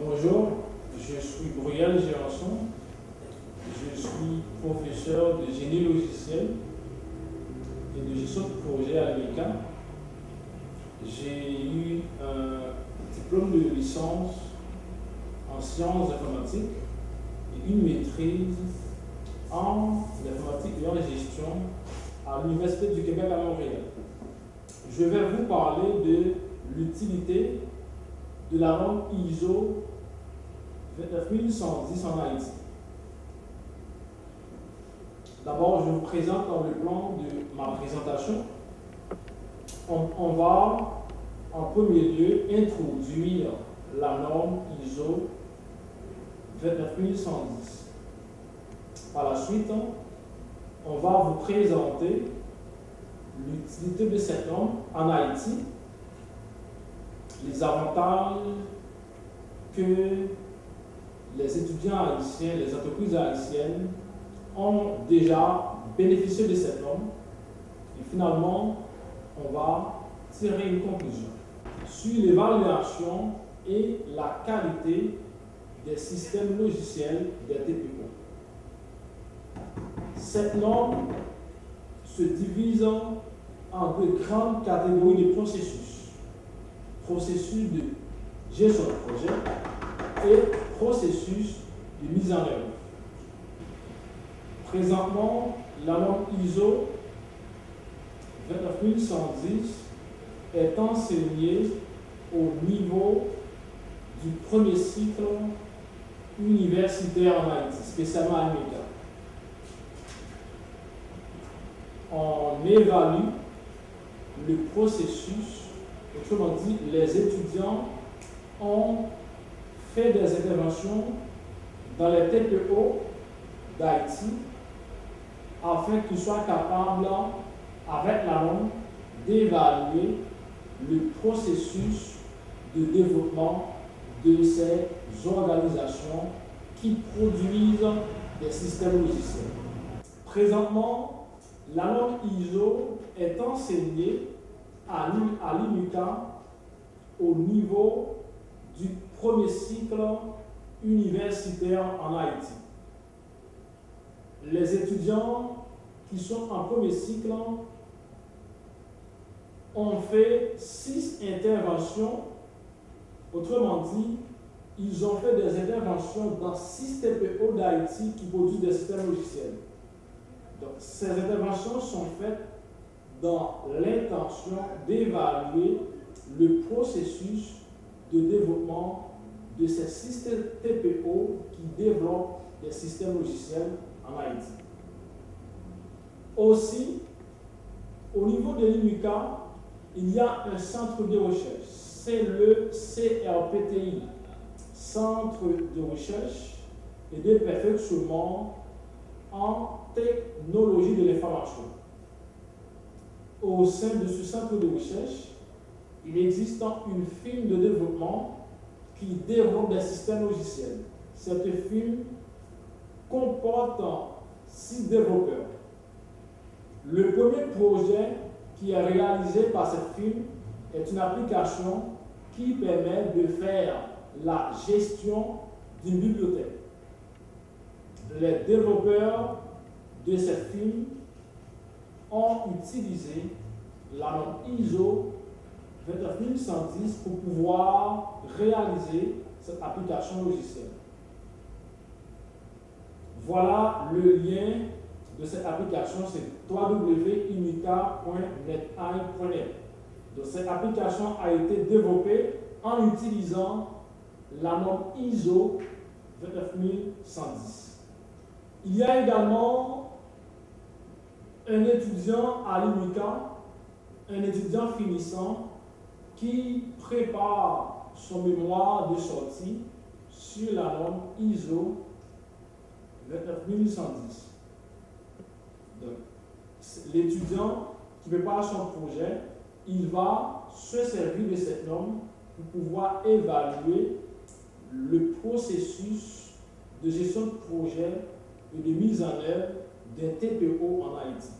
Bonjour, je suis Brian Gérançon, je suis professeur de génie logiciel et de gestion de projet à l'UQAM. J'ai eu un diplôme de licence en sciences informatiques et une maîtrise en informatique et en gestion à l'Université du Québec à Montréal. Je vais vous parler de l'utilité de la norme ISO 29110 en Haïti. D'abord, je vous présente dans le plan de ma présentation. On va en premier lieu introduire la norme ISO 29110. Par la suite, on va vous présenter l'utilité de cette norme en Haïti, les avantages que les étudiants haïtiens, les entreprises haïtiennes ont déjà bénéficié de cette norme. Et finalement, on va tirer une conclusion sur l'évaluation et la qualité des systèmes logiciels des TPO. Cette norme se divise en deux grandes catégories de processus. Processus de gestion de projet et processus de mise en œuvre. Présentement, la norme ISO 29110 est enseignée au niveau du premier cycle universitaire en Haïti, spécialement à l'UQAM. On évalue le processus, autrement dit, les étudiants ont fait des interventions dans les TPO d'Haïti afin qu'ils soient capables, avec la norme, d'évaluer le processus de développement de ces organisations qui produisent des systèmes logiciels. Présentement, la norme ISO est enseignée à l'UQAM au niveau du premier cycle universitaire en Haïti. Les étudiants qui sont en premier cycle ont fait 6 interventions. Autrement dit, ils ont fait des interventions dans 6 TPO d'Haïti qui produisent des systèmes logiciels. Donc, ces interventions sont faites dans l'intention d'évaluer le processus de développement de ces 6 TPO qui développent des systèmes logiciels en Haïti. Aussi, au niveau de l'UQAM, il y a un centre de recherche, c'est le CRPTI, Centre de recherche et de perfectionnement en technologie de l'information. Au sein de ce centre de recherche, il existe une firme de développement qui développe des systèmes logiciels. Cette firme comporte 6 développeurs. Le premier projet qui est réalisé par cette firme est une application qui permet de faire la gestion d'une bibliothèque. Les développeurs de cette firme ont utilisé la norme ISO 29110 pour pouvoir réaliser cette application logicielle. Voilà le lien de cette application, c'est www.unica.netai.net. Donc cette application a été développée en utilisant la norme ISO 29110. Il y a également un étudiant à l'UQAM, un étudiant finissant qui prépare son mémoire de sortie sur la norme ISO 29110. Donc, l'étudiant qui prépare son projet, il va se servir de cette norme pour pouvoir évaluer le processus de gestion de projet et de mise en œuvre d'un TPO en Haïti.